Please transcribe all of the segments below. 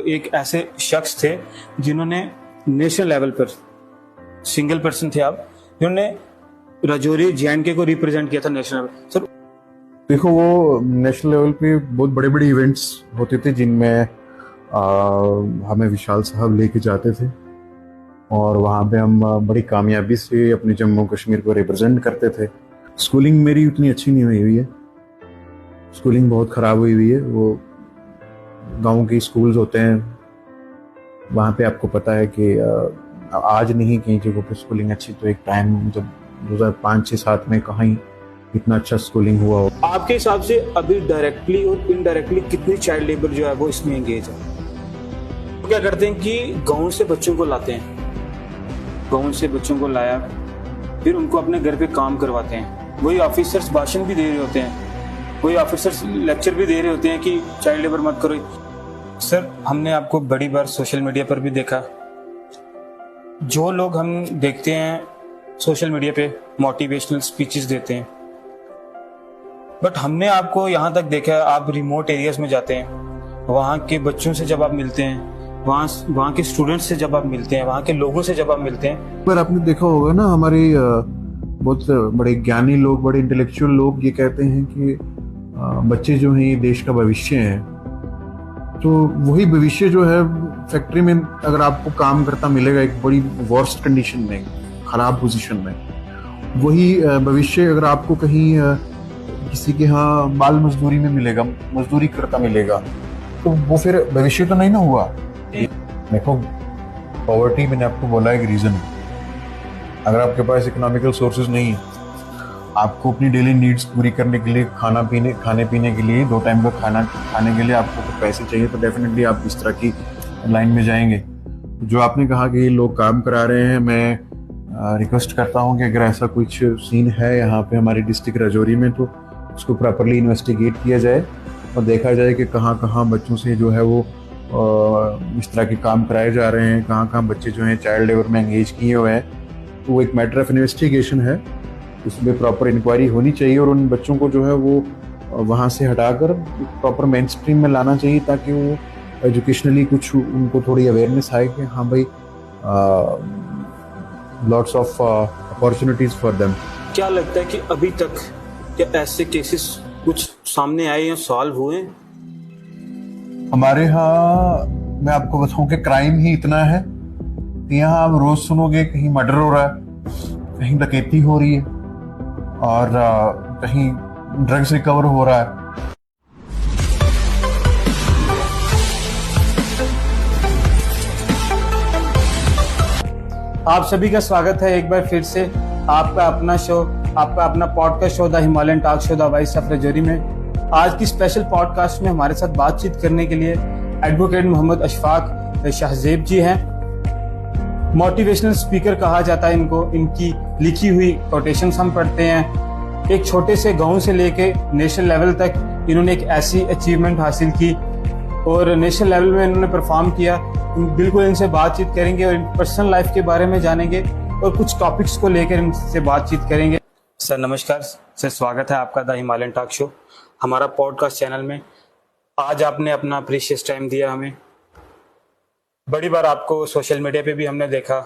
एक ऐसे शख्स थे जिन्होंने नेशनल लेवल पर, सिंगल पर्सन थे आप, जिन्होंने राजौरी JNK को रिप्रेजेंट किया था नेशनल लेवल। सर देखो, वो नेशनल लेवल पे बहुत बड़े बड़े इवेंट्स होते थे जिनमें हमें विशाल साहब लेके जाते थे और वहाँ पे हम बड़ी कामयाबी से अपने जम्मू कश्मीर को रिप्रेजेंट करते थे। स्कूलिंग मेरी उतनी अच्छी नहीं हुई है, स्कूलिंग बहुत ख़राब हुई है। वो गांव के स्कूल्स होते हैं, वहाँ पे आपको पता है कि आज नहीं कई जगहों पे स्कूलिंग अच्छी, तो एक टाइम जब 2005-6-7 में कहीं इतना अच्छा स्कूलिंग हुआ हो। आपके हिसाब से अभी डायरेक्टली और इनडायरेक्टली कितनी चाइल्ड लेबर जो है वो इसमें एंगेज है? वो क्या करते हैं कि गाँव से बच्चों को लाते हैं, गाँव से बच्चों को लाया, फिर उनको अपने घर पे काम करवाते हैं। वही ऑफिसर्स भाषण भी दे रहे होते हैं, वही ऑफिसर्स लेक्चर भी दे रहे होते हैं कि चाइल्ड लेबर मत करो। सर, हमने आपको बड़ी बार सोशल मीडिया पर भी देखा, जो लोग हम देखते हैं सोशल मीडिया पे मोटिवेशनल स्पीचेस देते हैं, बट हमने आपको यहाँ तक देखा, आप रिमोट एरियाज में जाते हैं, वहाँ के बच्चों से जब आप मिलते हैं, वहाँ के स्टूडेंट्स से जब आप मिलते हैं, वहाँ के लोगों से जब आप मिलते हैं। पर आपने देखा होगा ना, हमारे बहुत बड़े ज्ञानी लोग, बड़े इंटेलेक्चुअल लोग ये कहते हैं कि बच्चे जो हैं ये देश का भविष्य है। तो वही भविष्य जो है फैक्ट्री में अगर आपको काम करता मिलेगा एक बड़ी वर्स्ट कंडीशन में, खराब पोजीशन में, वही भविष्य अगर आपको कहीं किसी के यहाँ बाल मजदूरी में मिलेगा, मजदूरी करता मिलेगा, तो वो फिर भविष्य तो नहीं ना हुआ। देखो, पॉवर्टी मैंने आपको बोला एक रीजन है। अगर आपके पास इकोनॉमिकल सोर्सेज नहीं है, आपको अपनी डेली नीड्स पूरी करने के लिए, खाने पीने के लिए, 2 टाइम का खाना खाने के लिए आपको पैसे चाहिए, तो डेफिनेटली आप इस तरह की लाइन में जाएंगे। जो आपने कहा कि ये लोग काम करा रहे हैं, मैं रिक्वेस्ट करता हूँ कि अगर ऐसा कुछ सीन है यहाँ पे हमारी डिस्ट्रिक्ट राजौरी में, तो उसको प्रॉपरली इन्वेस्टिगेट किया जाए और देखा जाए कि कहाँ कहाँ बच्चों से जो है वो इस तरह के काम कराए जा रहे हैं, कहाँ कहाँ बच्चे जो हैं चाइल्ड लेबर में एंगेज किए हुए हैं। तो वो एक मैटर ऑफ इन्वेस्टिगेशन है, उसमें प्रॉपर इंक्वायरी होनी चाहिए और उन बच्चों को जो है वो वहाँ से हटाकर प्रॉपर मेन स्ट्रीम में लाना चाहिए, ताकि वो एजुकेशनली कुछ उनको थोड़ी अवेयरनेस आए कि हाँ भाई, lots of opportunities for them. क्या लगता है कि अभी तक क्या ऐसे केसेस कुछ सामने आए या सॉल्व हुए? हमारे यहाँ मैं आपको बताऊं कि क्राइम ही इतना है कि यहाँ आप रोज सुनोगे कहीं मर्डर हो रहा है, कहीं डकैती हो रही है और कहीं ड्रग्स रिकवर हो रहा है। आप सभी का स्वागत है एक बार फिर से आपका अपना शो, आपका अपना podcast show the Himalayan talk show the voice of Rajouri में। आज की स्पेशल पॉडकास्ट में हमारे साथ बातचीत करने के लिए एडवोकेट मोहम्मद अशफाक शाहजेब जी हैं। मोटिवेशनल स्पीकर कहा जाता है इनको। इनकी लिखी हुई कोटेशंस हम पढ़ते हैं। एक छोटे से गांव से लेके नेशनल लेवल तक इन्होंने एक ऐसी अचीवमेंट हासिल की और नेशनल लेवल में इन्होंने परफॉर्म किया। बिल्कुल इनसे बातचीत करेंगे और पर्सनल लाइफ के बारे में जानेंगे और कुछ टॉपिक्स को लेकर इनसे बातचीत करेंगे। सर नमस्कार सर, स्वागत है आपका द हिमालयन टॉक शो, हमारा पॉडकास्ट चैनल में। आज आपने अपना प्रीशियस टाइम दिया हमें। बड़ी बार आपको सोशल मीडिया पे भी हमने देखा,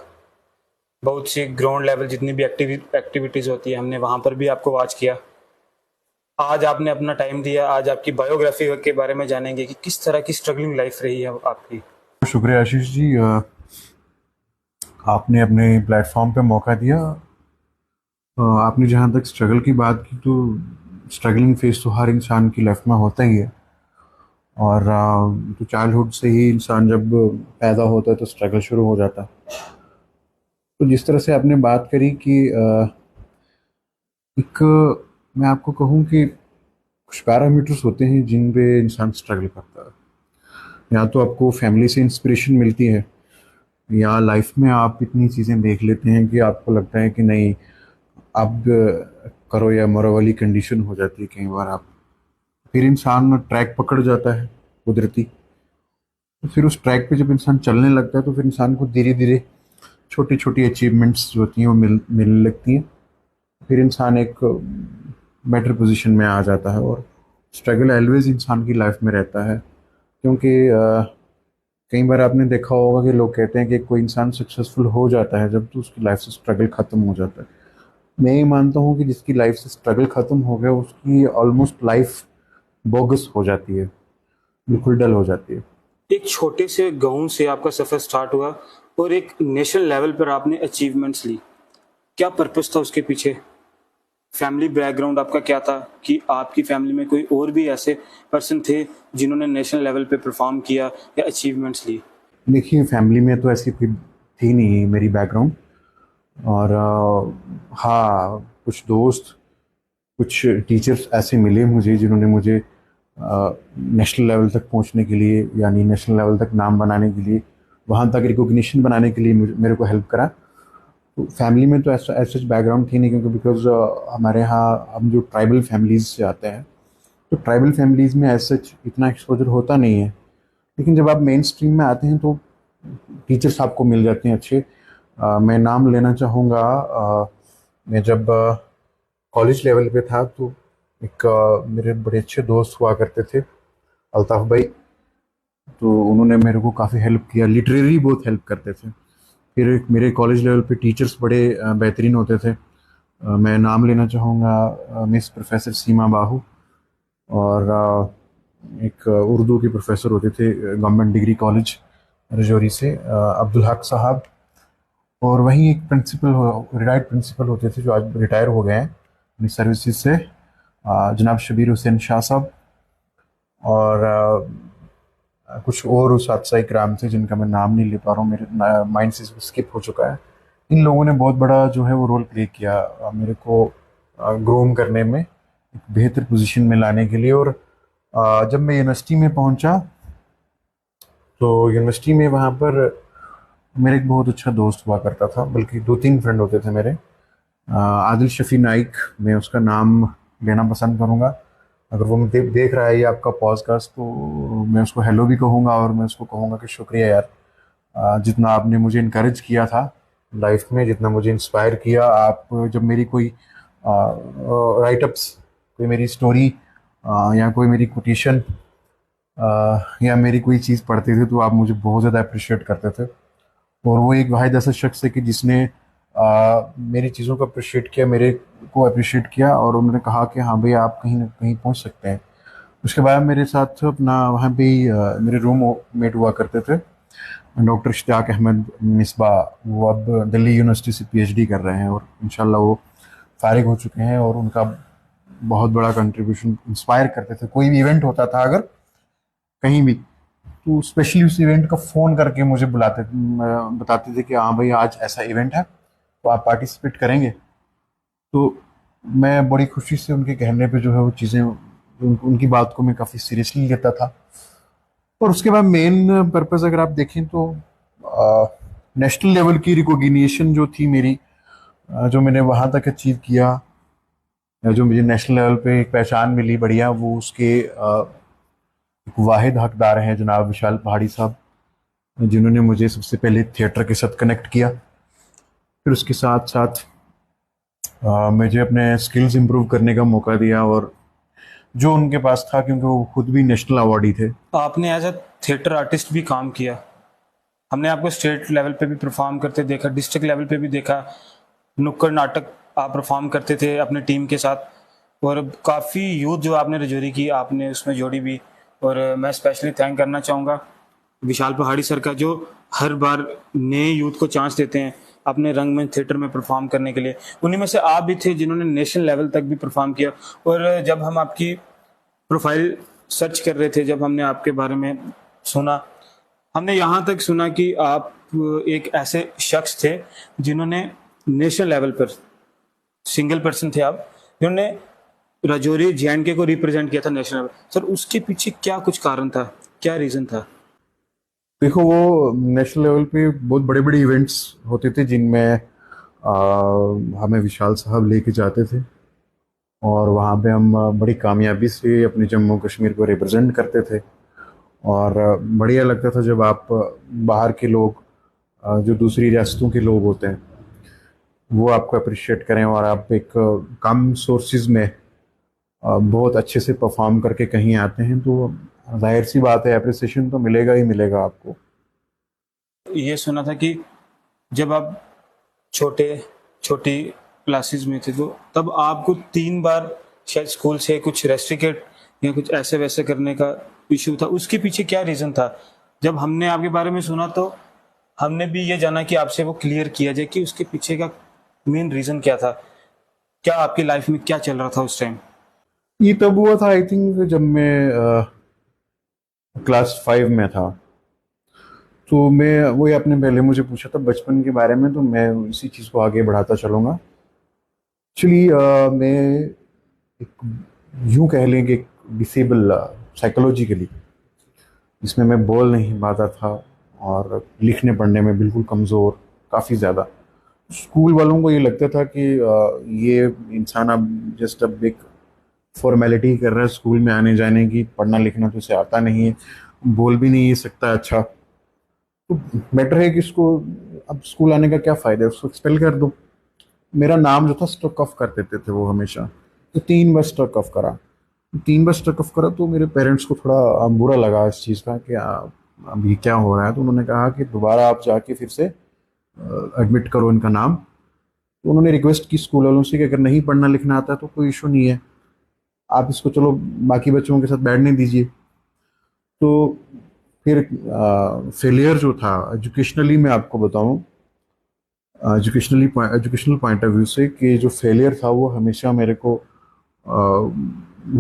बहुत सी ग्राउंड लेवल जितनी भी एक्टिविटीज़ होती है हमने वहाँ पर भी आपको वॉच किया। आज आपने अपना टाइम दिया, आज आपकी बायोग्राफी के बारे में जानेंगे कि किस तरह की स्ट्रगलिंग लाइफ रही है आपकी। शुक्रिया आशीष जी, आपने अपने प्लेटफॉर्म पे मौका दिया। आपने जहाँ तक स्ट्रगल की बात की, तो स्ट्रगलिंग फेस तो हर इंसान की लाइफ में होता ही है और तो चाइल्डहुड से ही इंसान जब पैदा होता है तो स्ट्रगल शुरू हो जाता है। तो जिस तरह से आपने बात करी कि एक मैं आपको कहूँ कि कुछ पैरामीटर्स होते हैं जिन पे इंसान स्ट्रगल करता है। या तो आपको फैमिली से इंस्पिरेशन मिलती है, या लाइफ में आप इतनी चीज़ें देख लेते हैं कि आपको लगता है कि नहीं अब करो या मरो वाली कंडीशन हो जाती है कई बार। आप फिर इंसान ट्रैक पकड़ जाता है कुदरती, तो फिर उस ट्रैक पे जब इंसान चलने लगता है तो फिर इंसान को धीरे धीरे छोटी छोटी अचीवमेंट्स जो होती हैं वो मिलने लगती हैं। फिर इंसान एक बेटर पोजीशन में आ जाता है और स्ट्रगल ऑलवेज इंसान की लाइफ में रहता है, क्योंकि कई बार आपने देखा होगा कि लोग कहते हैं कि कोई इंसान सक्सेसफुल हो जाता है जब तो उसकी लाइफ से स्ट्रगल खत्म हो जाता है। मैं ये मानता हूँ कि जिसकी लाइफ से स्ट्रगल खत्म हो गया उसकी ऑलमोस्ट लाइफ बोगस हो जाती है, बिल्कुल डल हो जाती है। एक छोटे से गाँव से आपका सफ़र स्टार्ट हुआ और एक नेशनल लेवल पर आपने अचीवमेंट्स ली। क्या पर्पस था उसके पीछे? फैमिली बैकग्राउंड आपका क्या था कि आपकी फैमिली में कोई और भी ऐसे पर्सन थे जिन्होंने नेशनल लेवल पे परफॉर्म किया या अचीवमेंट्स ली? देखिए, फैमिली में तो ऐसी कोई थी नहीं मेरी बैकग्राउंड। और हाँ, कुछ दोस्त, कुछ टीचर्स ऐसे मिले मुझे जिन्होंने मुझे नेशनल लेवल तक पहुंचने के लिए, यानी नेशनल लेवल तक नाम बनाने के लिए, वहाँ तक रिकॉग्निशन बनाने के लिए मेरे को हेल्प करा। तो फैमिली में तो ऐसा सच बैकग्राउंड थी नहीं, क्योंकि बिकॉज हमारे यहाँ हम जो ट्राइबल फैमिलीज से आते हैं, तो ट्राइबल फैमिलीज में ऐसा इतना एक्सपोजर होता नहीं है। लेकिन जब आप मेन स्ट्रीम में आते हैं तो टीचर्स आपको मिल जाते हैं अच्छे। मैं नाम लेना चाहूँगा, मैं जब कॉलेज लेवल पे था तो एक मेरे बड़े अच्छे दोस्त हुआ करते थे, अल्ताफ़ भाई। तो उन्होंने मेरे को काफ़ी हेल्प किया, लिटरेरी बहुत हेल्प करते थे। फिर एक मेरे कॉलेज लेवल पे टीचर्स बड़े बेहतरीन होते थे। मैं नाम लेना चाहूँगा मिस प्रोफेसर सीमा बाहू, और एक उर्दू के प्रोफेसर होते थे गवर्नमेंट डिग्री कॉलेज रजौरी से, अब्दुल हक साहब। और वहीं एक प्रिंसिपल रिटायर्ड प्रिंसिपल होते थे जो आज रिटायर हो गए हैं अपनी सर्विसेज से, जनाब शबीर हुसैन शाह साहब। और कुछ और उस हादसा कराम थे जिनका मैं नाम नहीं ले पा रहा हूँ, मेरे माइंड से स्किप हो चुका है। इन लोगों ने बहुत बड़ा जो है वो रोल प्ले किया मेरे को ग्रूम करने में, एक बेहतर पोजीशन में लाने के लिए। और जब मैं यूनिवर्सिटी में पहुंचा तो यूनिवर्सिटी में वहाँ पर मेरे एक बहुत अच्छा दोस्त हुआ करता था, बल्कि 2-3 फ्रेंड होते थे मेरे। आदिल शफी नाइक, मैं उसका नाम लेना पसंद करूँगा। अगर वो देख रहा है ये आपका पॉडकास्ट तो मैं उसको हेलो भी कहूँगा, और मैं उसको कहूँगा कि शुक्रिया यार, जितना आपने मुझे इनकरेज किया था लाइफ में, जितना मुझे इंस्पायर किया। आप जब मेरी कोई राइटअप्स, कोई मेरी स्टोरी या कोई मेरी कोटेशन या मेरी कोई चीज़ पढ़ते थे तो आप मुझे बहुत ज़्यादा अप्रिशिएट करते थे। और वो एक वाहिद ऐसा शख्स है कि जिसने मेरी चीज़ों को अप्रिशिएट किया, मेरे को अप्रिशिएट किया, और उन्होंने कहा कि हाँ भाई आप कहीं ना कहीं पहुंच सकते हैं। उसके बाद मेरे साथ अपना वहाँ पे ही मेरे रूम मेट हुआ करते थे डॉक्टर इश्तियाक अहमद मिसबा। वो अब दिल्ली यूनिवर्सिटी से पीएचडी कर रहे हैं और इंशाल्लाह वो फारिग हो चुके हैं। और उनका बहुत बड़ा कंट्रीब्यूशन, इंस्पायर करते थे। कोई भी इवेंट होता था अगर कहीं भी, तो स्पेशली उस इवेंट का फ़ोन करके मुझे बताते थे कि हाँ भाई आज ऐसा इवेंट है तो आप पार्टिसिपेट करेंगे। तो मैं बड़ी खुशी से उनके कहने पे जो है वो चीज़ें, उनकी बात को मैं काफ़ी सीरियसली लेता था। और उसके बाद मेन पर्पज़ अगर आप देखें तो नेशनल लेवल की रिकॉग्निशन जो थी मेरी, जो मैंने वहाँ तक अचीव किया, या जो मुझे नेशनल लेवल पे एक पहचान मिली बढ़िया, वो उसके एक वाहिद हकदार हैं जनाब विशाल पहाड़ी साहब, जिन्होंने मुझे सबसे पहले थिएटर के साथ कनेक्ट किया। फिर उसके साथ साथ मुझे अपने स्किल्स इम्प्रूव करने का मौका दिया, और जो उनके पास था, क्योंकि वो खुद भी नेशनल अवार्डी थे। आपने एज अ थिएटर आर्टिस्ट भी काम किया, हमने आपको स्टेट लेवल पे भी परफॉर्म करते देखा, डिस्ट्रिक्ट लेवल पे भी देखा, नुक्कड़ नाटक आप परफॉर्म करते थे अपने टीम के साथ, और काफ़ी यूथ जो आपने रजौरी की आपने उसमें जोड़ी भी। और मैं स्पेशली थैंक करना चाहूँगा विशाल पहाड़ी सर का, जो हर बार नए यूथ को चांस देते हैं अपने रंगमंच थिएटर में परफॉर्म करने के लिए। उन्हीं में से आप भी थे जिन्होंने नेशनल लेवल तक भी परफॉर्म किया। और जब हम आपकी प्रोफाइल सर्च कर रहे थे, जब हमने आपके बारे में सुना, हमने यहाँ तक सुना कि आप एक ऐसे शख्स थे जिन्होंने नेशनल लेवल पर, सिंगल पर्सन थे आप, जिन्होंने राजौरी जे.एंड.के को रिप्रेजेंट किया था नेशनल लेवल। सर उसके पीछे क्या कुछ कारण था, क्या रीज़न था? देखो, वो नेशनल लेवल पे बहुत बड़े बड़े इवेंट्स होते थे जिनमें हमें विशाल साहब लेके जाते थे, और वहाँ पे हम बड़ी कामयाबी से अपने जम्मू कश्मीर को रिप्रेजेंट करते थे। और बढ़िया लगता था जब आप बाहर के लोग, जो दूसरी रियासतों के लोग होते हैं, वो आपको अप्रिशिएट करें, और आप एक कम सोर्सेज में बहुत अच्छे से परफॉर्म करके कहीं आते हैं, तो जाहिर सी बात है अप्रिसिएशन तो मिलेगा ही मिलेगा आपको। ये सुना था कि जब आप छोटी क्लासेस में थे तो तब आपको 3 बार शायद स्कूल से कुछ रेस्ट्रिकेट या कुछ ऐसे वैसे करने का इशू था। उसके पीछे क्या रीज़न था? जब हमने आपके बारे में सुना तो हमने भी ये जाना कि आपसे वो क्लियर किया जाए कि उसके पीछे का मेन रीज़न क्या था? क्या आपकी लाइफ में क्या चल रहा था उस टाइम? ये तब हुआ था आई थिंक जब मैं क्लास 5 में था। तो मैं वही आपने पहले मुझे पूछा था बचपन के बारे में, तो मैं इसी चीज़ को आगे बढ़ाता चलूँगा। एक्चुअली मैं एक यूं कह लें कि डिसेबल साइकोलॉजिकली, जिसमें मैं बोल नहीं पाता था और लिखने पढ़ने में बिल्कुल कमज़ोर, काफ़ी ज़्यादा। स्कूल वालों को ये लगता था कि ये इंसान अब जस्ट अब एक फॉर्मेलिटी कर रहा है स्कूल में आने जाने की, पढ़ना लिखना तो इसे आता नहीं है, बोल भी नहीं सकता अच्छा, तो बेटर है कि इसको अब स्कूल आने का क्या फ़ायदा है, उसको एक्सपेल कर दो। मेरा नाम जो था स्ट्रक ऑफ कर देते थे वो हमेशा। तो 3 बार स्ट्रक ऑफ करा, 3 बार स्ट्रक ऑफ करा, तो मेरे पेरेंट्स को थोड़ा बुरा लगा इस चीज़ का कि अब ये क्या हो रहा है। तो उन्होंने कहा कि दोबारा आप जाके फिर से एडमिट करो इनका नाम। तो उन्होंने रिक्वेस्ट की स्कूल वालों से कि अगर नहीं पढ़ना लिखना आता तो कोई इशू नहीं है, आप इसको चलो बाकी बच्चों के साथ बैठने दीजिए। तो फिर फेलियर जो था एजुकेशनली, मैं आपको बताऊं, एजुकेशनल पॉइंट ऑफ व्यू से, कि जो फेलियर था वो हमेशा मेरे को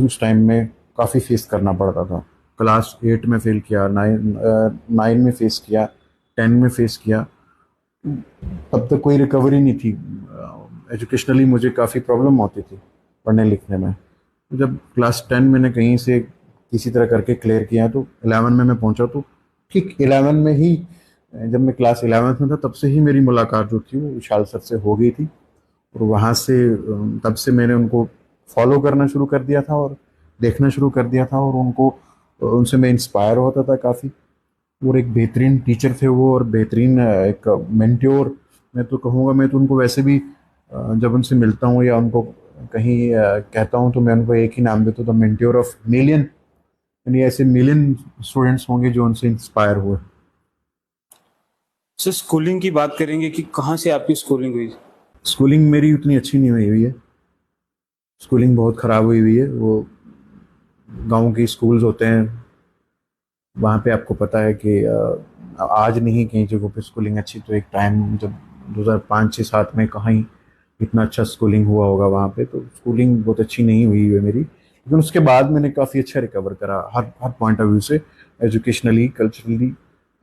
उस टाइम में काफ़ी फेस करना पड़ता था। क्लास 8 में फेल किया, 9 में फेस किया, 10 में फेस किया। तब तक कोई रिकवरी नहीं थी। एजुकेशनली मुझे काफ़ी प्रॉब्लम होती थी पढ़ने लिखने में। तो जब क्लास 10 मैंने कहीं से किसी तरह करके क्लियर किया, तो 11 में मैं पहुंचा। तो ठीक 11 में ही, जब मैं क्लास 11th में था, तब से ही मेरी मुलाकात जो थी वो विशाल सर से हो गई थी। और वहाँ से तब से मैंने उनको फॉलो करना शुरू कर दिया था और देखना शुरू कर दिया था, और उनसे मैं इंस्पायर होता था काफ़ी। और एक बेहतरीन टीचर थे वो, और बेहतरीन एक मेंटोर मैं तो कहूँगा। मैं तो उनको वैसे भी जब उनसे मिलता हूँ या उनको कहीं कहता हूँ, तो मैं उनको एक ही नाम देता हूँ, द मेंटोर ऑफ मिलियन। यानी ऐसे मिलियन स्टूडेंट्स होंगे जो उनसे इंस्पायर हुए। सर, स्कूलिंग की बात करेंगे कि कहाँ से आपकी स्कूलिंग हुई? स्कूलिंग मेरी उतनी अच्छी नहीं हुई है, स्कूलिंग बहुत ख़राब हुई है। वो गांव के स्कूल्स होते हैं, वहाँ पे आपको पता है कि आज नहीं कई जगहों पे स्कूलिंग अच्छी, तो एक टाइम जब 2005-6-7 में कहीं इतना अच्छा स्कूलिंग हुआ होगा वहाँ पे, तो स्कूलिंग बहुत अच्छी नहीं हुई है मेरी। लेकिन उसके बाद मैंने काफ़ी अच्छा रिकवर करा हर हर पॉइंट ऑफ व्यू से, एजुकेशनली, कल्चरली,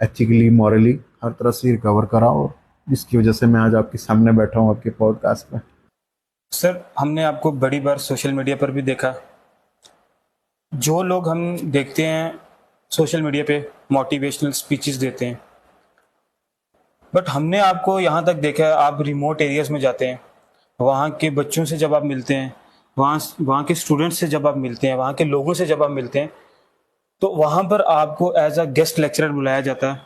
एथिकली, मॉरली, हर तरह से रिकवर करा, और जिसकी वजह से मैं आज आपके सामने बैठा हूँ आपके पॉडकास्ट में। सर, हमने आपको बड़ी बार सोशल मीडिया पर भी देखा। जो लोग हम देखते हैं सोशल मीडिया पे मोटिवेशनल स्पीचेस देते हैं, बट हमने आपको यहाँ तक देखा है, आप रिमोट एरियाज में जाते हैं, वहाँ के बच्चों से जब आप मिलते हैं, वहाँ के स्टूडेंट्स से जब आप मिलते हैं, वहाँ के लोगों से जब आप मिलते हैं, तो वहाँ पर आपको एज अ गेस्ट लेक्चरर बुलाया जाता है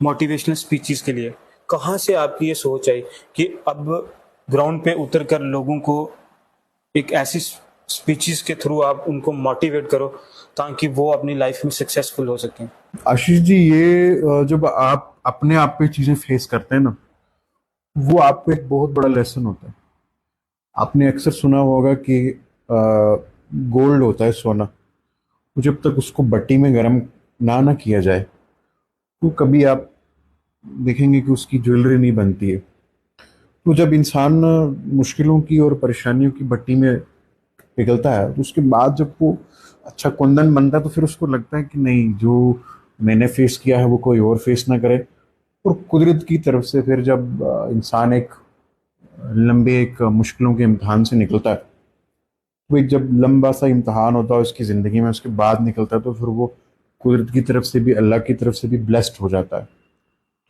मोटिवेशनल स्पीचेस के लिए। कहाँ से आपकी ये सोच आई कि अब ग्राउंड पे उतर कर लोगों को एक ऐसी स्पीचेस के थ्रू आप उनको मोटिवेट करो ताकि वो अपनी लाइफ में सक्सेसफुल हो सकें? आशीष जी, ये जब आप अपने आप पे चीज़ें फेस करते हैं ना, वो आपको एक बहुत बड़ा लेसन होता है। आपने अक्सर सुना होगा कि गोल्ड होता है सोना, तो जब तक उसको भट्टी में गर्म ना किया जाए, तो कभी आप देखेंगे कि उसकी ज्वेलरी नहीं बनती है। तो जब इंसान मुश्किलों की और परेशानियों की भट्टी में पिघलता है, तो उसके बाद जब वो अच्छा कुंदन बनता है, तो फिर उसको लगता है कि नहीं, जो मैंने फेस किया है वो कोई और फेस ना करे। और कुदरत की तरफ से फिर जब इंसान एक लंबे एक मुश्किलों के इम्तहान से निकलता है, वो एक जब लंबा सा इम्तहान होता है उसकी ज़िंदगी में, उसके बाद निकलता है, तो फिर वो कुदरत की तरफ से भी, अल्लाह की तरफ से भी ब्लेस्ड हो जाता है।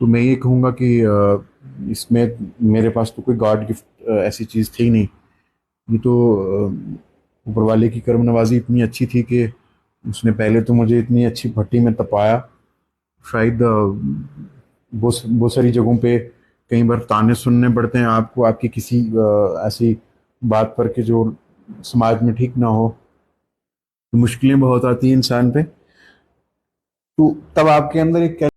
तो मैं ये कहूँगा कि इसमें मेरे पास तो कोई गॉड गिफ्ट ऐसी चीज़ थी नहीं। ये तो ऊपर वाले की कर्म नवाजी इतनी अच्छी थी कि उसने पहले तो मुझे इतनी अच्छी भट्टी में तपाया। शायद बहुत सारी जगहों पे कई बार ताने सुनने पड़ते हैं आपको, आपकी किसी ऐसी बात पर कि जो समाज में ठीक ना हो, तो मुश्किलें बहुत आती हैं इंसान पे। तो तब आपके अंदर एक